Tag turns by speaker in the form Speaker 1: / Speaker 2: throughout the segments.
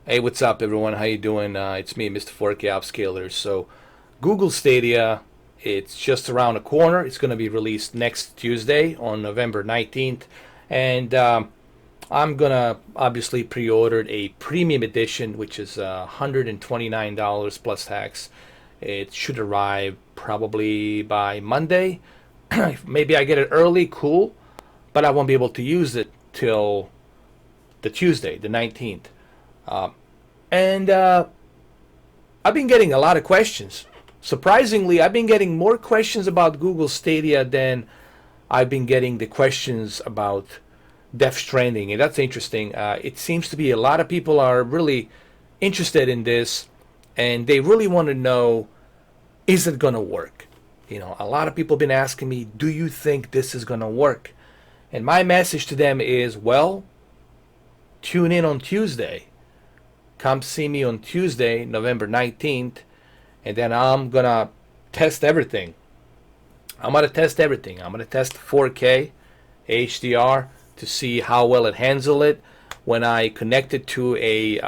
Speaker 1: Hey, what's up, everyone? How you doing? It's me, Mr. 4K Upscaler. So, Google Stadia, it's just around the corner. It's going to be released next Tuesday on November 19th, and I'm gonna obviously pre-ordered a premium edition, which is $129 plus tax. It should arrive probably by Monday. Maybe I get it early, cool, but I won't be able to use it till the Tuesday, the 19th. And I've been getting a lot of questions. Surprisingly, I've been getting more questions about Google Stadia than I've been getting the questions about Death Stranding, and that's interesting. It seems to be a lot of people are really interested in this, and they really want to know, is it going to work? A lot of people have been asking me, do you think this is going to work? And my message to them is, well, tune in on Tuesday. Come see me on Tuesday, November 19th, and then I'm going to test everything. I'm going to test everything. I'm going to test 4K, HDR to see how well it handles it. When I connect it to a,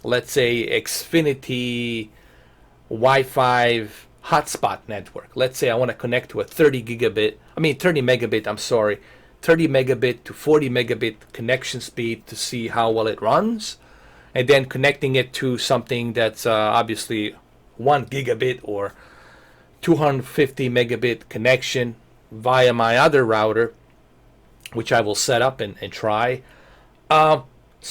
Speaker 1: let's say, Xfinity Wi-Fi hotspot network. Let's say I want to connect to a 30 megabit, 30 megabit to 40 megabit connection speed to see how well it runs, and then connecting it to something that's obviously 1 gigabit or 250 megabit connection via my other router, which I will set up and try. So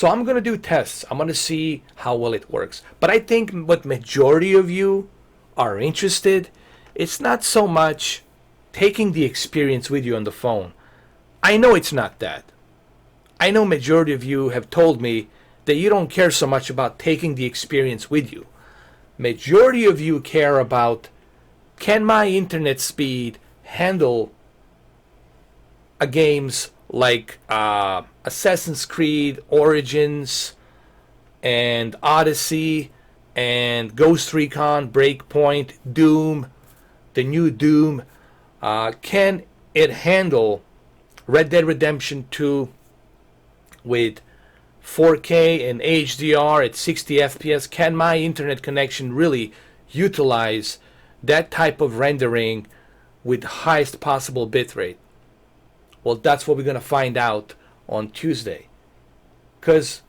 Speaker 1: I'm going to do tests. I'm going to see how well it works. But I think what majority of you are interested, it's not so much taking the experience with you on the phone. I know it's not that. I know majority of you have told me that you don't care so much about taking the experience with you. Majority of you care about, can my internet speed handle a games like Assassin's Creed Origins and Odyssey and Ghost Recon Breakpoint, Doom, the new Doom. Can it handle Red Dead Redemption 2 with 4K and HDR at 60 FPS? Can my internet connection really utilize that type of rendering with highest possible bitrate? Well, that's what we're going to find out on Tuesday. Because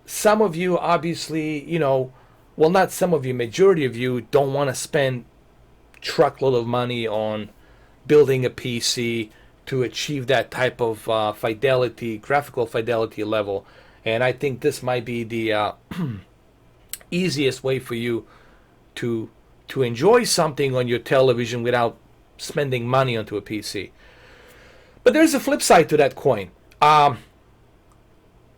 Speaker 1: some of you obviously, well, not some of you, majority of you don't want to spend truckload of money on building a PC to achieve that type of fidelity, graphical fidelity level. And I think this might be the easiest way for you to enjoy something on your television without spending money onto a PC. But there's a flip side to that coin.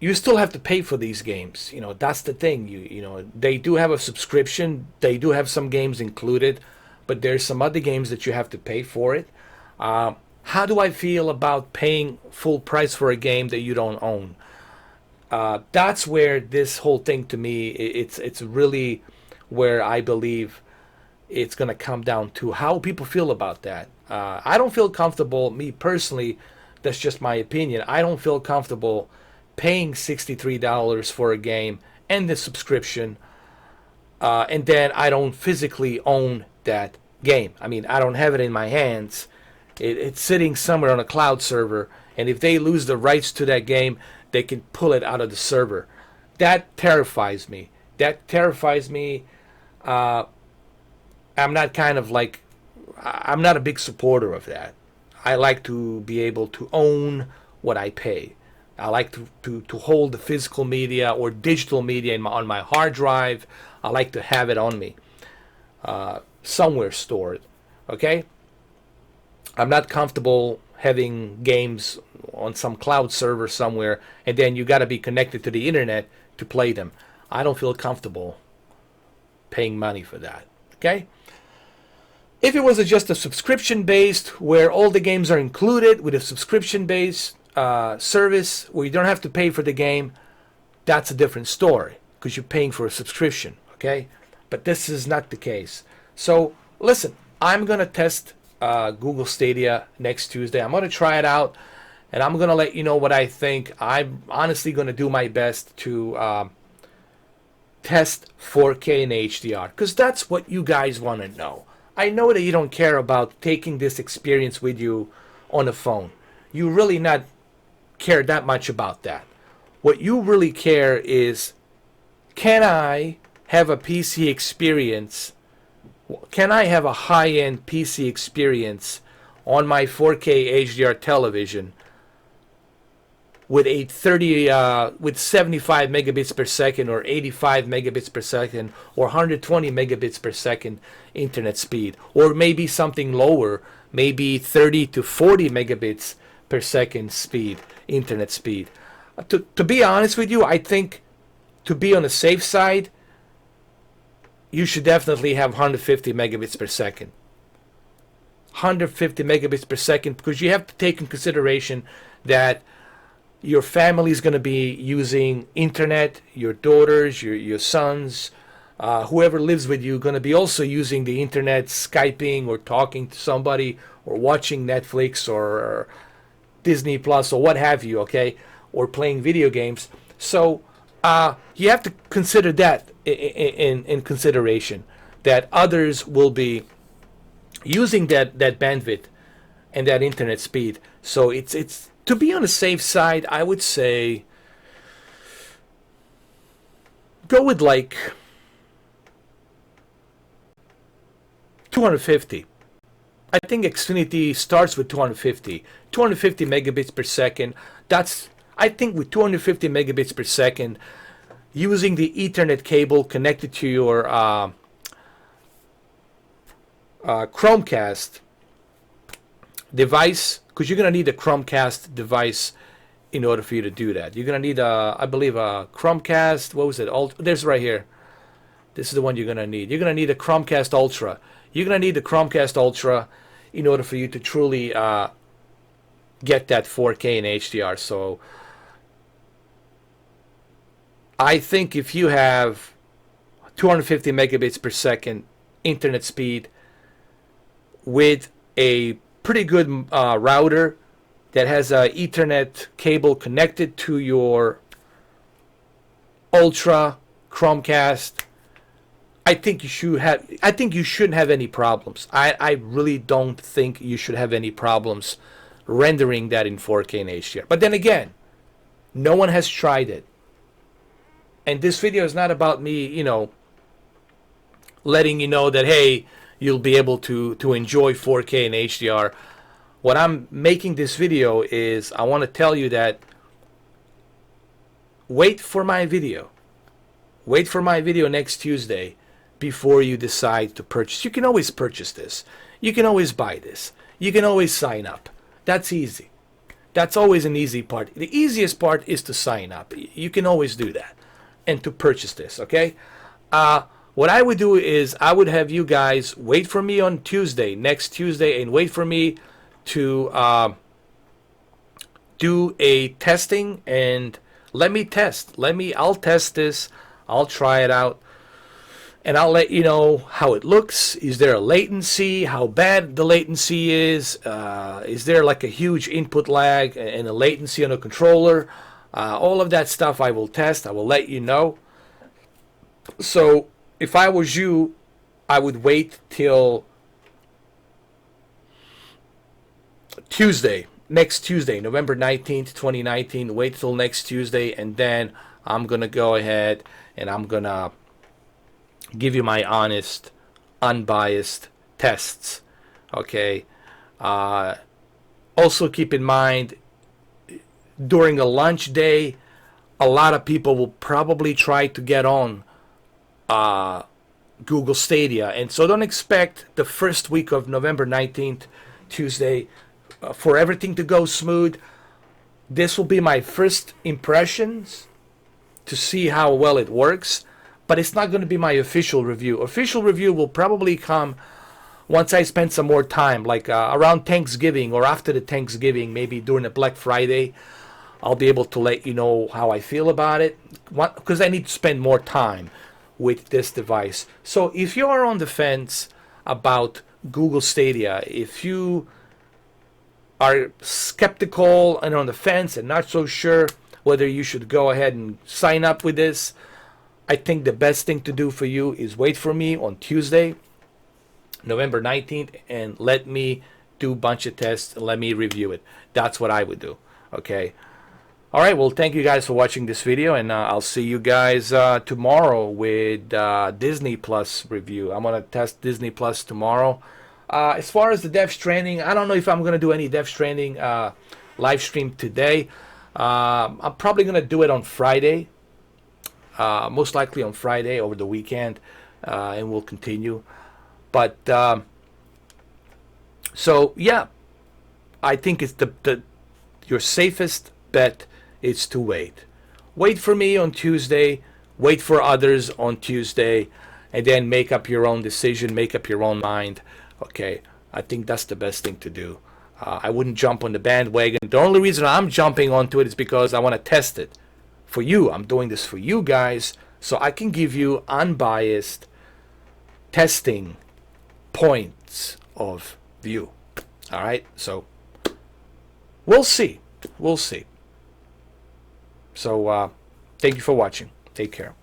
Speaker 1: You still have to pay for these games. That's the thing. They do have a subscription. They do have some games included, but there's some other games that you have to pay for it. How do I feel about paying full price for a game that you don't own? That's where this whole thing, to me, it's really where I believe it's going to come down to how people feel about that. I don't feel comfortable, me personally, that's just my opinion. I don't feel comfortable paying $63 for a game and the subscription, and then I don't physically own that game. I don't have it in my hands. It's sitting somewhere on a cloud server, and if they lose the rights to that game, they can pull it out of the server. That terrifies me. I'm not a big supporter of that. I like to be able to own what I pay. I like to hold the physical media or digital media on my hard drive. I like to have it on me, somewhere stored. Okay? I'm not comfortable having games on some cloud server somewhere, and then you got to be connected to the internet to play them. I don't feel comfortable paying money for that. Okay? If it was just a subscription based, where all the games are included with a subscription based service where you don't have to pay for the game, that's a different story because you're paying for a subscription. Okay? But this is not the case. So listen, I'm going to test Google Stadia next Tuesday. I'm going to try it out, and I'm going to let you know what I think. I'm honestly going to do my best to test 4K and HDR, because that's what you guys want to know. I know that you don't care about taking this experience with you on a phone. You really not care that much about that. What you really care is, can I have a PC experience? Can I have a high-end PC experience on my 4K HDR television with a 75 megabits per second or 85 megabits per second or 120 megabits per second internet speed, or maybe something lower, maybe 30 to 40 megabits per second speed, internet speed? To be honest with you, I think to be on the safe side, you should definitely have 150 megabits per second. 150 megabits per second, because you have to take in consideration that your family is going to be using internet, your daughters, your sons, whoever lives with you, going to be also using the internet, Skyping or talking to somebody or watching Netflix or Disney Plus or what have you, okay, or playing video games. So you have to consider that in consideration, that others will be using that bandwidth and that internet speed. So it's to be on the safe side, I would say go with like 250. I think Xfinity starts with 250 megabits per second. That's, I think, with 250 megabits per second, using the Ethernet cable connected to your Chromecast device, because you're going to need a Chromecast device in order for you to do that. You're going to need, I believe, a Chromecast. What was it? There's right here. This is the one you're going to need. You're going to need a Chromecast Ultra. You're going to need the Chromecast Ultra in order for you to truly get that 4K and HDR. So I think if you have 250 megabits per second internet speed with a pretty good router that has a Ethernet cable connected to your Ultra Chromecast, I think you should have. I think you shouldn't have any problems. I really don't think you should have any problems rendering that in 4K and HDR. But then again, no one has tried it, and this video is not about me, letting you know that, hey, you'll be able to enjoy 4K and HDR. What I'm making this video is I want to tell you that wait for my video. Wait for my video next Tuesday before you decide to purchase. You can always purchase this. You can always buy this. You can always sign up. That's easy. That's always an easy part. The easiest part is to sign up. You can always do that and to purchase this, okay? What I would do is I would have you guys wait for me on Tuesday, next Tuesday, and wait for me to do a testing and let me test. I'll test this. I'll try it out. And I'll let you know how it looks. Is there a latency? How bad the latency is? Is there like a huge input lag and a latency on a controller? All of that stuff I will test. I will let you know. So if I was you, I would wait till Tuesday, next Tuesday, November 19th, 2019. Wait till next Tuesday, and then I'm going to go ahead and I'm going to give you my honest, unbiased tests. Okay? Also keep in mind, during a lunch day, a lot of people will probably try to get on Google Stadia, and so don't expect the first week of November 19th, Tuesday, for everything to go smooth. This will be my first impressions to see how well it works, but it's not going to be my official review. Official review will probably come once I spend some more time, like around Thanksgiving or after the Thanksgiving, maybe during the Black Friday. I'll be able to let you know how I feel about it, because I need to spend more time with this device. So if you are on the fence about Google Stadia, if you are skeptical and on the fence and not so sure whether you should go ahead and sign up with this, I think the best thing to do for you is wait for me on Tuesday, November 19th, and let me do a bunch of tests and let me review it. That's what I would do. Okay. All right. Well, thank you guys for watching this video, and I'll see you guys tomorrow with Disney Plus review. I'm gonna test Disney Plus tomorrow. As far as the Death Stranding, I don't know if I'm gonna do any Death Stranding live stream today. I'm probably gonna do it on Friday. Most likely on Friday over the weekend, and we'll continue. But so yeah, I think it's your safest bet is to wait. Wait for me on Tuesday. Wait for others on Tuesday, and then make up your own decision. Make up your own mind. Okay, I think that's the best thing to do. I wouldn't jump on the bandwagon. The only reason I'm jumping onto it is because I want to test it for you. I'm doing this for you guys, so I can give you unbiased testing points of view. All right, so we'll see. We'll see. So thank you for watching. Take care.